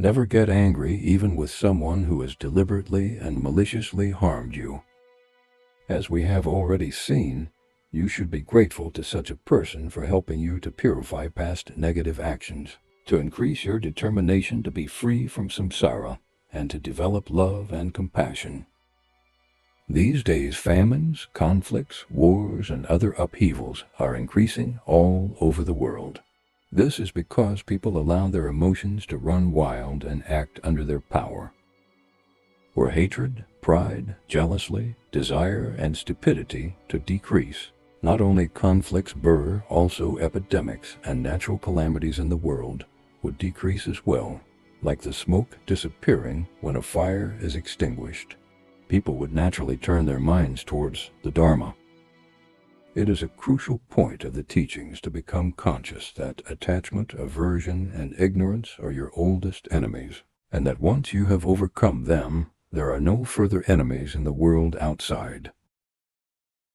Never get angry even with someone who has deliberately and maliciously harmed you. As we have already seen, you should be grateful to such a person for helping you to purify past negative actions, to increase your determination to be free from samsara, and to develop love and compassion. These days, famines, conflicts, wars, and other upheavals are increasing all over the world. This is because people allow their emotions to run wild and act under their power. For hatred, pride, jealousy, desire, and stupidity to decrease, not only conflicts, but also epidemics and natural calamities in the world would decrease as well, like the smoke disappearing when a fire is extinguished. People would naturally turn their minds towards the Dharma. It is a crucial point of the teachings to become conscious that attachment, aversion, and ignorance are your oldest enemies, and that once you have overcome them, there are no further enemies in the world outside.